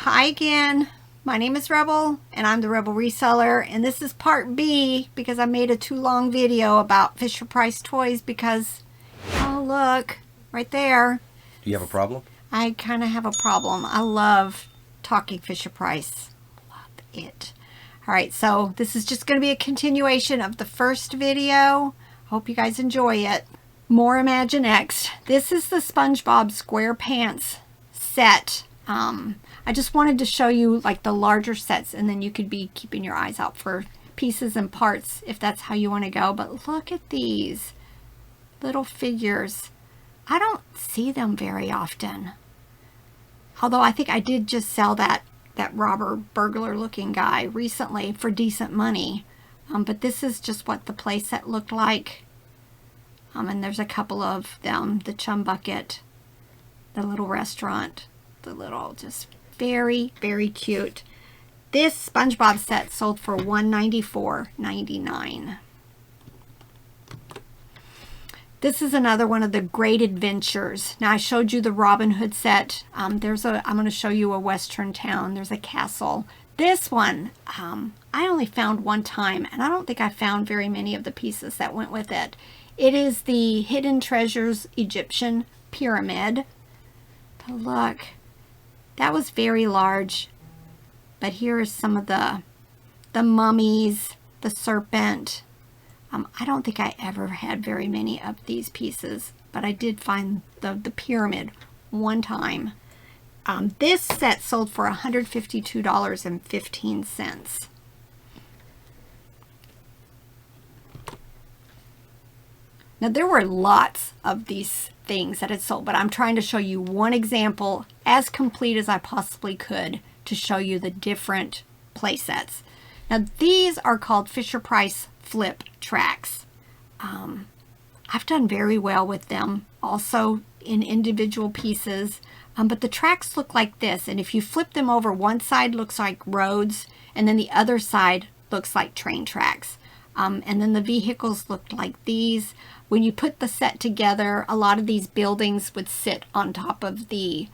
Hi again. My name is Rebel and I'm the Rebel Reseller, and this is part B because I made a too long video about Fisher Price toys because, oh look, right there. Do you have a problem? I kind of have a problem. I love talking Fisher Price. Love it. Alright, so this is just going to be a continuation of the first video. Hope you guys enjoy it. More Imaginext. This is the SpongeBob SquarePants set. I just wanted to show you like the larger sets, and then you could be keeping your eyes out for pieces and parts if that's how you want to go. But look at these little figures. I don't see them very often. Although I think I did just sell that robber burglar looking guy recently for decent money. But this is just what the playset looked like. And there's a couple of them. The Chum Bucket, the little restaurant, the little just very, very cute. This SpongeBob set sold for $194.99. This is another one of the Great Adventures. Now I showed you the Robin Hood set. I'm going to show you a western town. There's a castle. This one, I only found one time, and I don't think I found very many of the pieces that went with it. It is the Hidden Treasures Egyptian Pyramid. But look, that was very large. But here is some of the mummies, the serpent. I don't think I ever had very many of these pieces, but I did find the pyramid one time. This set sold for $152.15. Now there were lots of these things that had sold, but I'm trying to show you one example as complete as I possibly could to show you the different play sets. Now these are called Fisher Price flip tracks. I've done very well with them also in individual pieces, but the tracks look like this, and if you flip them over, one side looks like roads and then the other side looks like train tracks. And then the vehicles looked like these. When you put the set together, a lot of these buildings would sit on top of the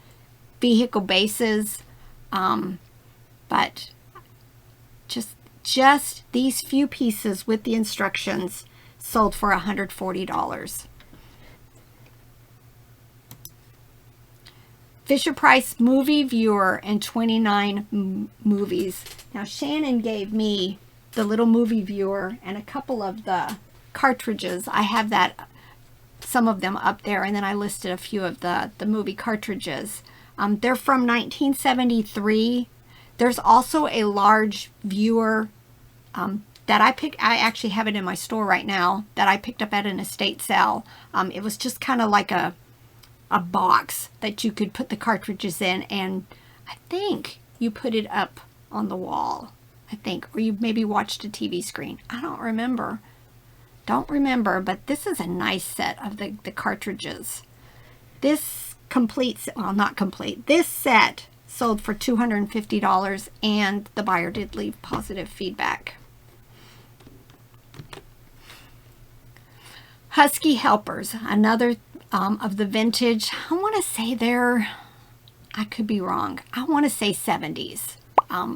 vehicle bases, but just these few pieces with the instructions sold for $140. Fisher Price movie viewer and 29 movies. Now Shannon gave me the little movie viewer and a couple of the cartridges. I have some of them up there, and then I listed a few of the movie cartridges. They're from 1973. There's also a large viewer that I actually have it in my store right now, that I picked up at an estate sale. It was just kind of like a box that you could put the cartridges in, and I think you put it up on the wall. I think, or you maybe watched a TV screen. I don't remember. But this is a nice set of the cartridges. This completes, well, not complete. This set sold for $250, and the buyer did leave positive feedback. Husky helpers, another of the vintage. I want to say I could be wrong. I want to say 70s.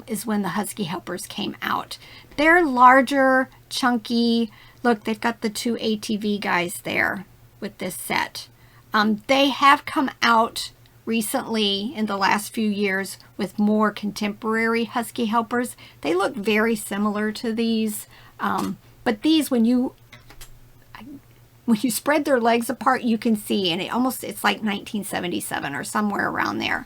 Is when the Husky helpers came out. They're larger, chunky. Look, they've got the two ATV guys there with this set. They have come out recently in the last few years with more contemporary Husky helpers. They look very similar to these, but these, when you spread their legs apart, you can see, and it's like 1977 or somewhere around there.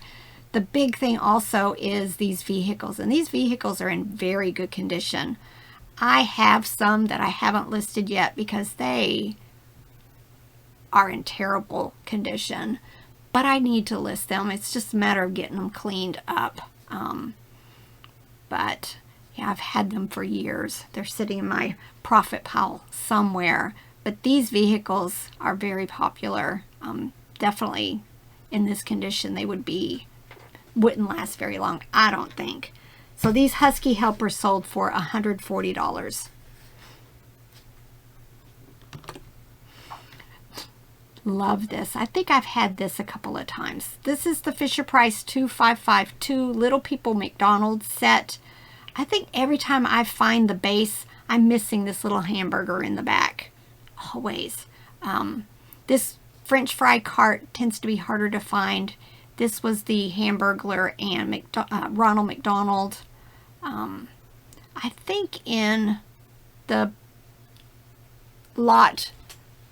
The big thing also is these vehicles, and these vehicles are in very good condition. I have some that I haven't listed yet because they are in terrible condition, but I need to list them. It's just a matter of getting them cleaned up. But yeah, I've had them for years. They're sitting in my profit pile somewhere, but these vehicles are very popular. Definitely in this condition they wouldn't last very long, I don't think. So these Husky helpers sold for $140. love this. I think I've had this a couple of times. This is the Fisher-Price 2552 Little People McDonald's set. I think every time I find the base, I'm missing this little hamburger in the back. Always. This French fry cart tends to be harder to find. This was the Hamburglar and Ronald McDonald. I think in the lot,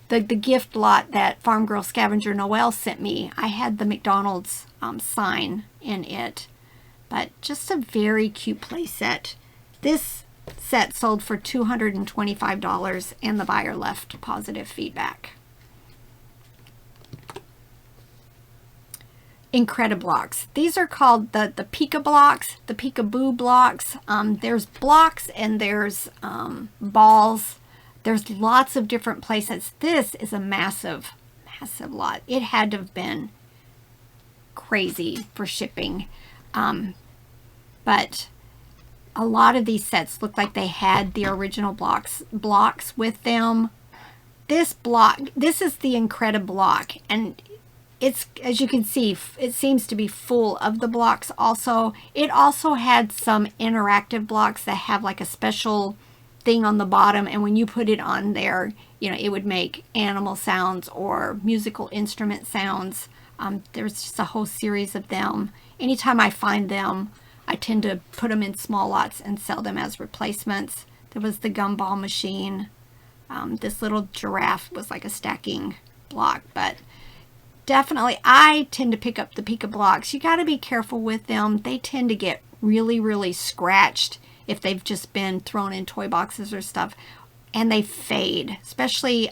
the gift lot that Farm Girl Scavenger Noel sent me, I had the McDonald's sign in it. But just a very cute play set. This set sold for $225 and the buyer left positive feedback. Incrediblocks. These are called the Pika blocks, the Peekaboo blocks. There's blocks and there's balls. There's lots of different play sets. This is a massive, massive lot. It had to have been crazy for shipping. But a lot of these sets look like they had the original blocks with them. This is the Incrediblock, and it's, as you can see, it seems to be full of the blocks also. It also had some interactive blocks that have like a special thing on the bottom, and when you put it on there, you know, it would make animal sounds or musical instrument sounds. There's just a whole series of them. Anytime I find them, I tend to put them in small lots and sell them as replacements. There was the gumball machine. This little giraffe was like a stacking block, but definitely I tend to pick up the Pika blocks. You got to be careful with them. They tend to get really, really scratched if they've just been thrown in toy boxes or stuff, and they fade, especially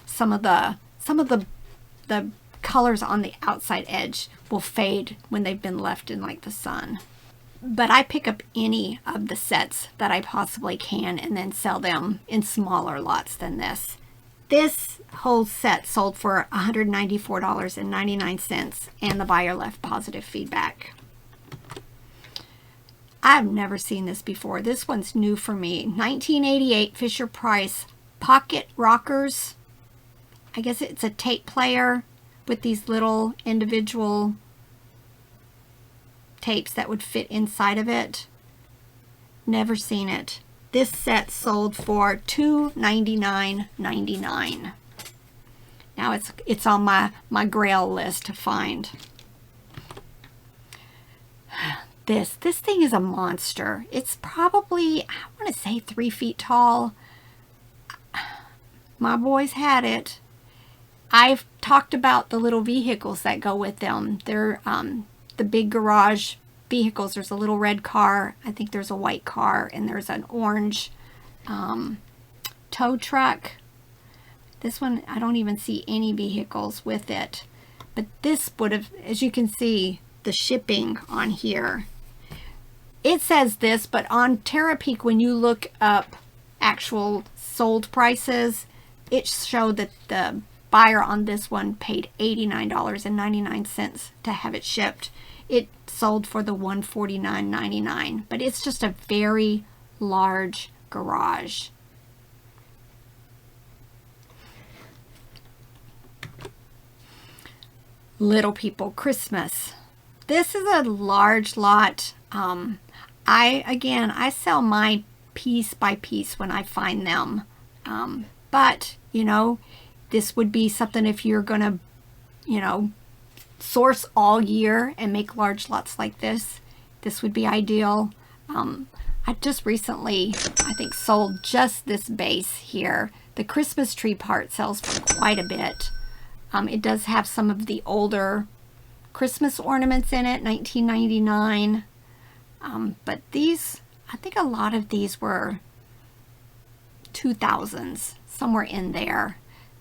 some of the colors on the outside edge will fade when they've been left in like the sun. But I pick up any of the sets that I possibly can and then sell them in smaller lots than this. This whole set sold for $194.99 and the buyer left positive feedback. I've never seen this before. This one's new for me. 1988 Fisher-Price Pocket Rockers. I guess it's a tape player with these little individual tapes that would fit inside of it. Never seen it. This set sold for $299.99. Now it's on my grail list to find. This thing is a monster. It's probably, I want to say 3 feet tall. My boys had it. I've talked about the little vehicles that go with them. They're the big garage vehicles. There's a little red car. I think there's a white car, and there's an orange tow truck. This one, I don't even see any vehicles with it. But this would have, as you can see, the shipping on here. It says this, but on Terapeak, when you look up actual sold prices, it showed that the buyer on this one paid $89.99 to have it shipped. It sold for the $149.99, but it's just a very large garage. Little People Christmas. This is a large lot. I sell my piece by piece when I find them. But, you know, this would be something if you're going to, you know, source all year and make large lots like this. This would be ideal. I just recently, I think, sold just this base here. The Christmas tree part sells for quite a bit. It does have some of the older Christmas ornaments in it, $19.99. But these, I think a lot of these were 2000s, somewhere in there.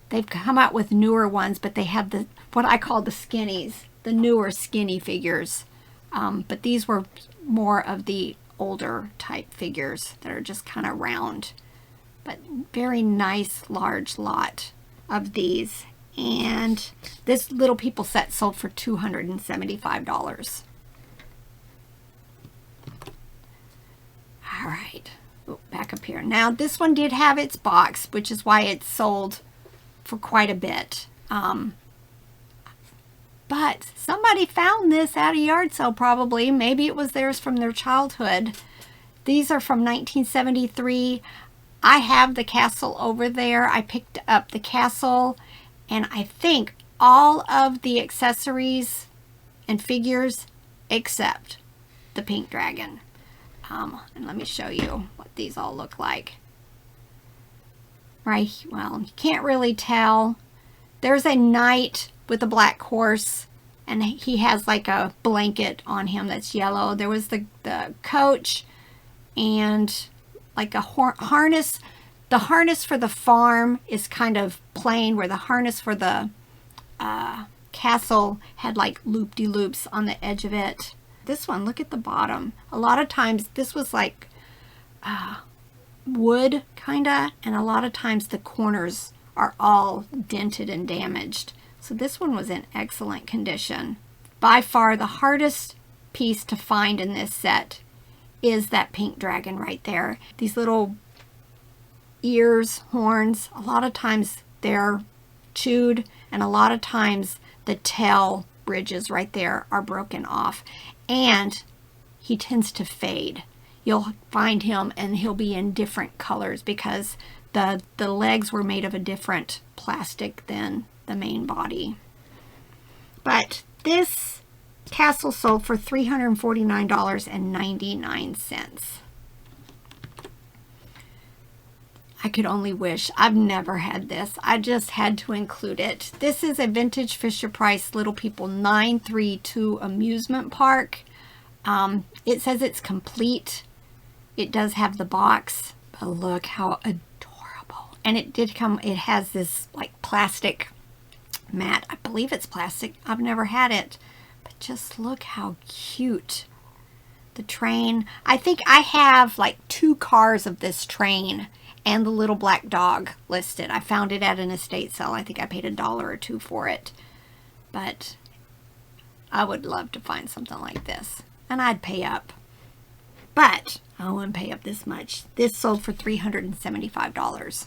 They've come out with newer ones, but they have the what I call the skinnies, the newer skinny figures. But these were more of the older type figures that are just kind of round. But very nice large lot of these. And this Little People set sold for $275. All right, back up here. Now this one did have its box, which is why it sold for quite a bit. But somebody found this at a yard sale probably. Maybe it was theirs from their childhood. These are from 1973. I have the castle over there. I picked up the castle, and I think all of the accessories and figures except the pink dragon. And let me show you what these all look like. Right, well, you can't really tell. There's a knight with a black horse, and he has like a blanket on him that's yellow. There was the coach and like a harness. The harness for the farm is kind of plain, where the harness for the castle had like loop-de-loops on the edge of it. This one, look at the bottom. A lot of times this was like wood kinda, and a lot of times the corners are all dented and damaged. So this one was in excellent condition. By far the hardest piece to find in this set is that pink dragon right there. These little ears, horns, a lot of times they're chewed, and a lot of times the tail bridges right there are broken off, and he tends to fade. You'll find him and he'll be in different colors because the legs were made of a different plastic than the main body. But this castle sold for $349.99. I could only wish. I've never had this. I just had to include it. This is a vintage Fisher-Price Little People 932 amusement park. It says it's complete. It does have the box, but look how adorable. And it did come, it has this like plastic mat. I believe it's plastic. I've never had it, but just look how cute. The train. I think I have like 2 cars of this train and the little black dog listed. I found it at an estate sale. I think I paid $1 or $2 for it. But I would love to find something like this. And I'd pay up. But I wouldn't pay up this much. This sold for $375.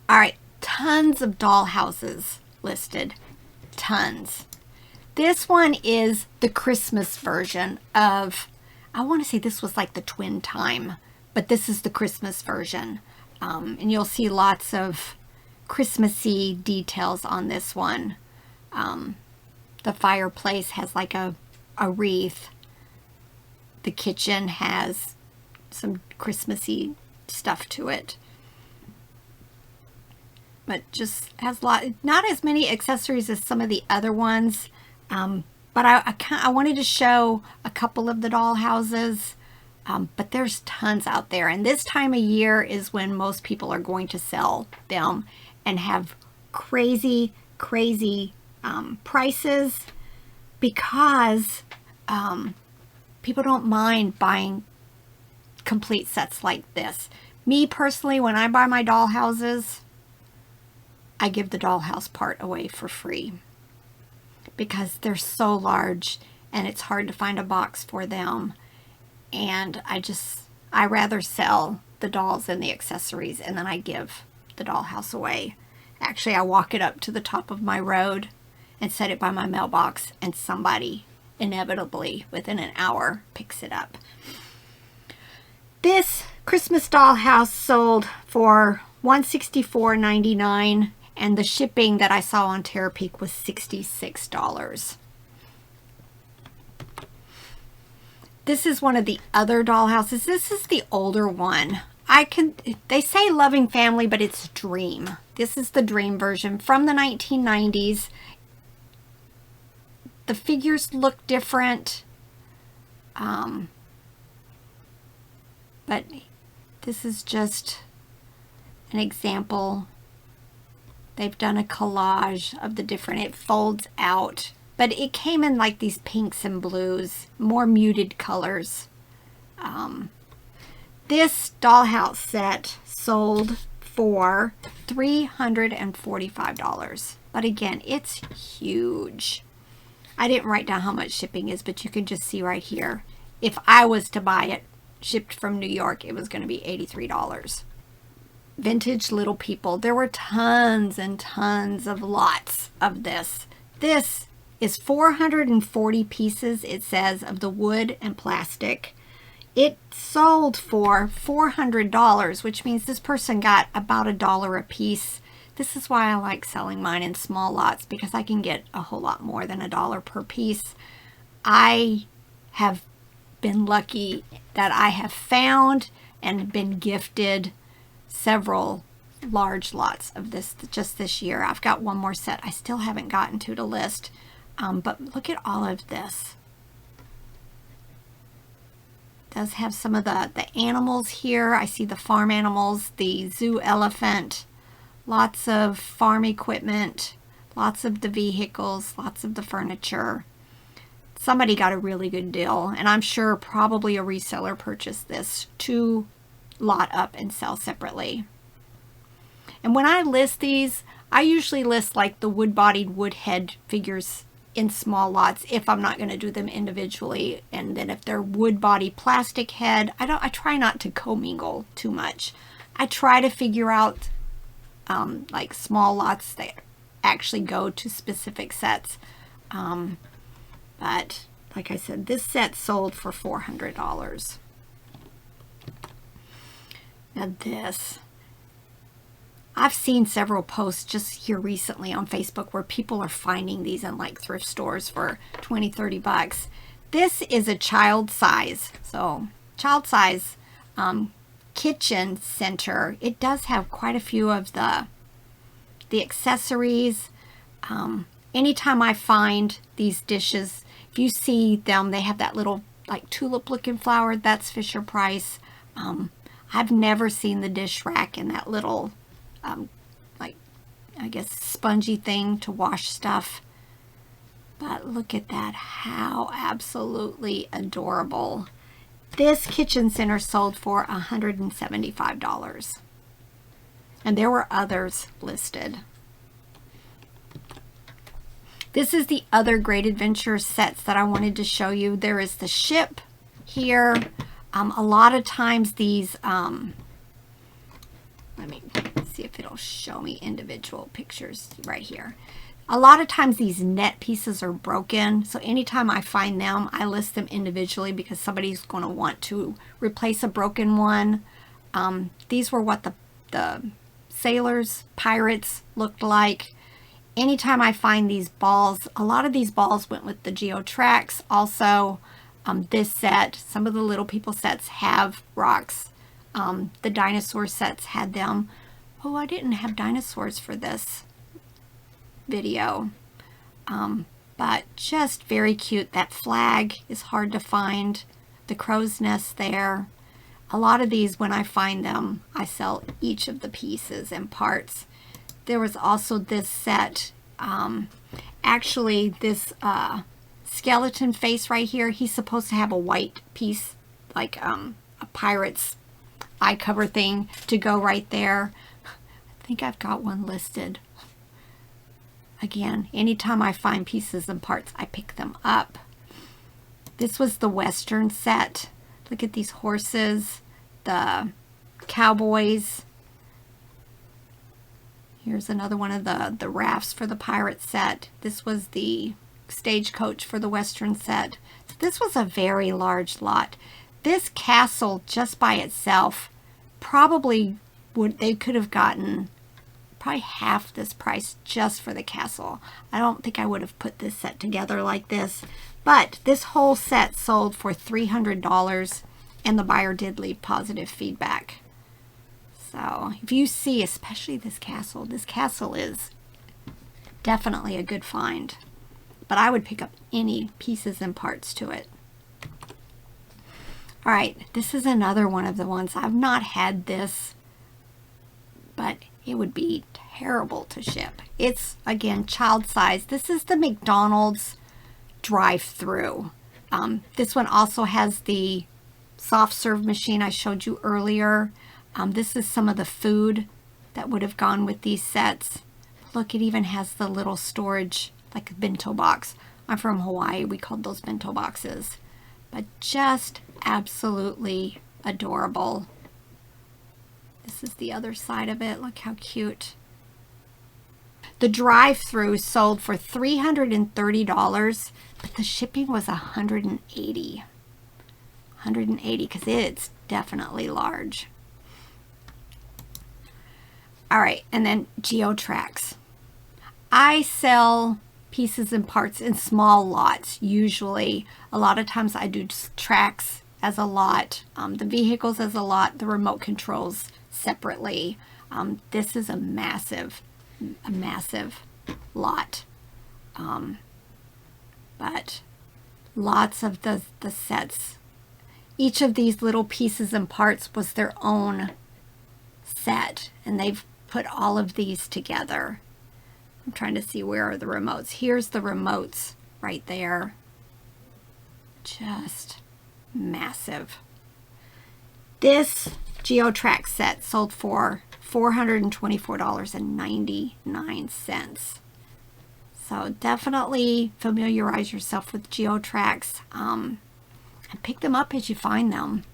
Alright, tons of dollhouses listed. Tons. This one is the Christmas version of, I want to say this was like the Twin Time, but this is the Christmas version. And you'll see lots of Christmassy details on this one. The fireplace has like a wreath. The kitchen has some Christmassy stuff to it. But just has not as many accessories as some of the other ones. But I wanted to show a couple of the doll houses. But there's tons out there. And this time of year is when most people are going to sell them and have crazy, crazy prices, because people don't mind buying complete sets like this. Me personally, when I buy my doll houses, I give the dollhouse part away for free because they're so large and it's hard to find a box for them. And I rather sell the dolls and the accessories, and then I give the dollhouse away. Actually, I walk it up to the top of my road and set it by my mailbox, and somebody inevitably within an hour picks it up. This Christmas dollhouse sold for $164.99, and the shipping that I saw on Terapeak was $66. This is one of the other dollhouses. This is the older one. They say Loving Family, but it's Dream. This is the Dream version from the 1990s. The figures look different. But this is just an example. They've done a collage of the different, it folds out. But it came in like these pinks and blues, more muted colors. This dollhouse set sold for $345. But again, it's huge. I didn't write down how much shipping is, but you can just see right here. If I was to buy it shipped from New York, it was going to be $83. vintage Little People. There were tons and tons of lots of this. This is 440 pieces, it says, of the wood and plastic. It sold for $400, which means this person got about $1 a piece. This is why I like selling mine in small lots, because I can get a whole lot more than $1 per piece. I have been lucky that I have found and been gifted several large lots of this just this year. I've got one more set I still haven't gotten to list, but look at all of this. It does have some of the animals here. I see the farm animals, the zoo elephant, lots of farm equipment, lots of the vehicles, lots of the furniture. Somebody got a really good deal, and I'm sure probably a reseller purchased this to lot up and sell separately. And when I list these, I usually list like the wood-bodied wood head figures in small lots if I'm not going to do them individually. And then if they're wood-body plastic head, I try not to commingle too much. I try to figure out like small lots that actually go to specific sets. But like I said, this set sold for $400. Now this, I've seen several posts just here recently on Facebook where people are finding these in like thrift stores for 20, 30 bucks. This is a child size. So child size kitchen center. It does have quite a few of the accessories. Anytime I find these dishes, if you see them, they have that little like tulip looking flower. That's Fisher Price. I've never seen the dish rack in that little, like, I guess, spongy thing to wash stuff. But look at that. How absolutely adorable. This kitchen center sold for $175. And there were others listed. This is the other Great Adventure sets that I wanted to show you. There is the ship here. A lot of times these, let me see if it'll show me individual pictures right here. A lot of times these net pieces are broken, so anytime I find them, I list them individually because somebody's going to want to replace a broken one. These were what the sailors, pirates looked like. Anytime I find these balls, a lot of these balls went with the Geo Tracks. Also, this set, some of the Little People sets have rocks. The dinosaur sets had them. Oh, I didn't have dinosaurs for this video. But just very cute. That flag is hard to find. The crow's nest there. A lot of these, when I find them, I sell each of the pieces and parts. There was also this set. Actually, this skeleton face right here, he's supposed to have a white piece, like a pirate's eye cover thing to go right there. I think I've got one listed. Again, anytime I find pieces and parts, I pick them up. This was the Western set. Look at these horses, the cowboys. Here's another one of the rafts for the pirate set. This was the stagecoach for the Western set. So this was a very large lot. This castle just by itself probably they could have gotten probably half this price just for the castle. I don't think I would have put this set together like this, but this whole set sold for $300 and the buyer did leave positive feedback. So if you see, especially this castle is definitely a good find. But I would pick up any pieces and parts to it. All right, this is another one of the ones. I've not had this, but it would be terrible to ship. It's, again, child size. This is the McDonald's drive-through. This one also has the soft serve machine I showed you earlier. This is some of the food that would have gone with these sets. Look, it even has the little storage, like a bento box. I'm from Hawaii. We called those bento boxes. But just absolutely adorable. This is the other side of it. Look how cute. The drive-through sold for $330, but the shipping was $180. $180 because it's definitely large. All right, and then GeoTracks. I sell pieces and parts in small lots usually. A lot of times I do tracks as a lot, the vehicles as a lot, the remote controls separately. This is a massive lot. But lots of the sets. Each of these little pieces and parts was their own set, and they've put all of these together. I'm trying to see where are the remotes. Here's the remotes right there. Just massive. This GeoTrack set sold for $424.99. So definitely familiarize yourself with GeoTracks and pick them up as you find them.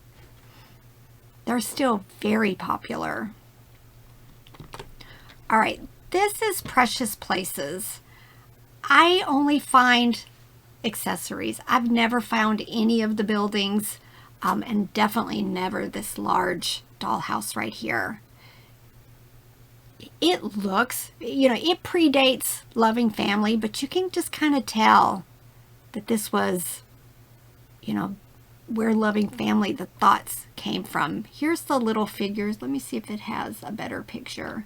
They're still very popular. All right, this is Precious Places. I only find accessories. I've never found any of the buildings, and definitely never this large dollhouse right here. It looks, you know, it predates Loving Family, but you can just kind of tell that this was, you know, where Loving Family, the thoughts came from. Here's the little figures. Let me see if it has a better picture.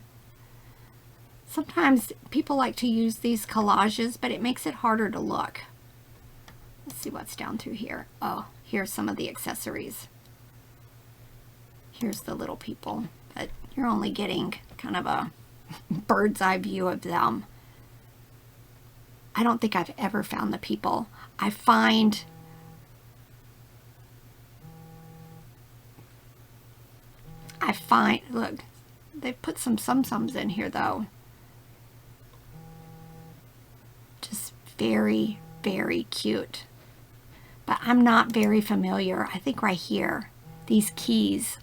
Sometimes people like to use these collages, but it makes it harder to look. Let's see what's down through here. Oh, here's some of the accessories. Here's the little people, but you're only getting kind of a bird's eye view of them. I don't think I've ever found the people. I find look, they put some sum-sums in here though. Just very, very cute. But I'm not very familiar. I think right here, these keys,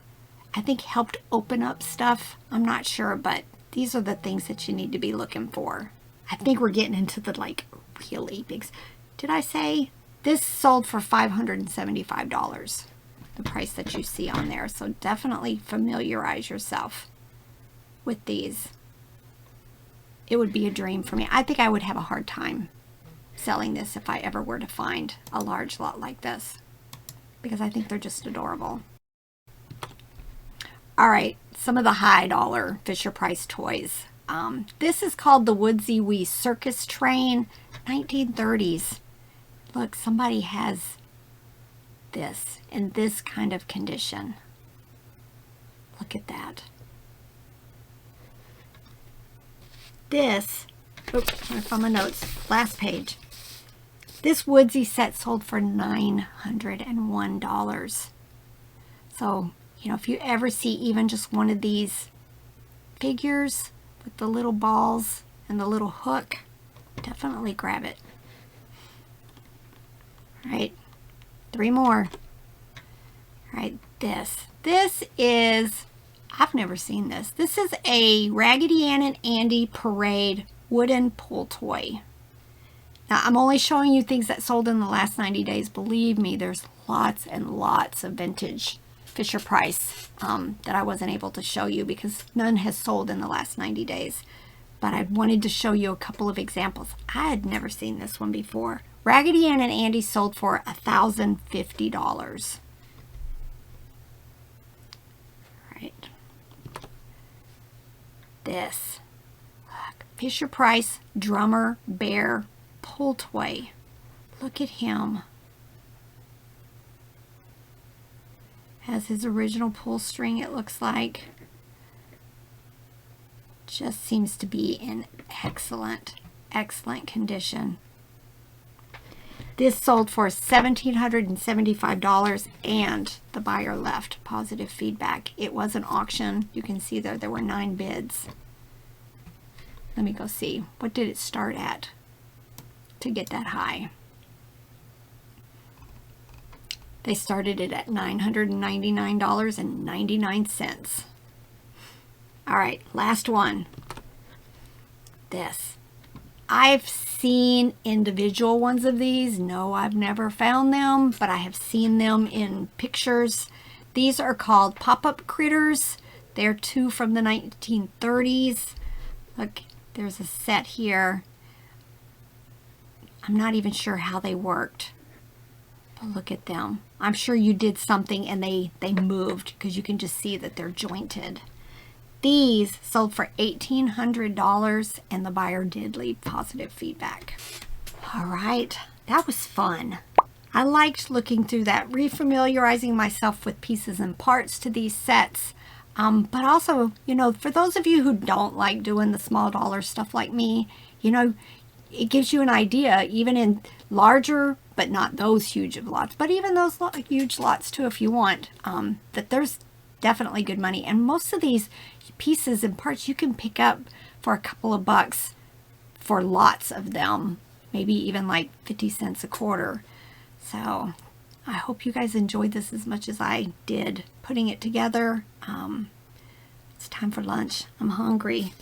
I think helped open up stuff. I'm not sure, but these are the things that you need to be looking for. I think we're getting into the like really big. Did I say this sold for $575? The price that you see on there. So definitely familiarize yourself with these. It would be a dream for me. I think I would have a hard time selling this if I ever were to find a large lot like this, because I think they're just adorable. All right, some of the high dollar Fisher Price toys. This is called the Woodsy Wee Circus Train, 1930s. Look, somebody has this in this kind of condition. Look at that. This, oops, from my notes, last page. This Woodsy set sold for $901. So, you know, if you ever see even just one of these figures with the little balls and the little hook, definitely grab it. All right, 3 more. All right, this is, I've never seen this. This is a Raggedy Ann and Andy Parade wooden pull toy. Now, I'm only showing you things that sold in the last 90 days. Believe me, there's lots and lots of vintage Fisher Price that I wasn't able to show you because none has sold in the last 90 days. But I wanted to show you a couple of examples. I had never seen this one before. Raggedy Ann and Andy sold for $1,050. Right. This. Look, Fisher Price Drummer Bear pull toy. Look at him. Has his original pull string, it looks like. Just seems to be in excellent condition. This sold for $1,775 and the buyer left positive feedback. It was an auction. You can see there were 9 bids. Let me go see. What did it start at to get that high? They started it at $999.99. All right, last one. This. I've seen individual ones of these. No, I've never found them, but I have seen them in pictures. These are called pop-up critters. They're two from the 1930s. Look, there's a set here. I'm not even sure how they worked, but look at them. I'm sure you did something and they moved, because you can just see that they're jointed. These sold for $1,800 and the buyer did leave positive feedback. All right, that was fun. I liked looking through that, refamiliarizing myself with pieces and parts to these sets. But also, you know, for those of you who don't like doing the small dollar stuff like me, you know, it gives you an idea, even in larger, but not those huge of lots, but even those huge lots too, if you want, that there's definitely good money. And most of these pieces and parts you can pick up for a couple of bucks for lots of them, maybe even like 50 cents a quarter. So I hope you guys enjoyed this as much as I did putting it together. It's time for lunch. I'm hungry.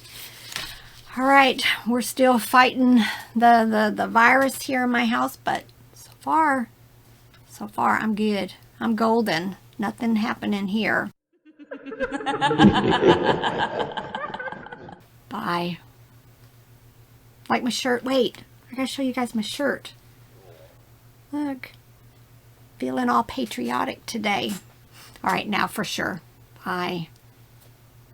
All right, we're still fighting the virus here in my house, but so far I'm good. I'm golden. Nothing happening here. Bye. Like my shirt. Wait, I gotta show you guys my shirt. Look, feeling all patriotic today. All right, now for sure. Bye.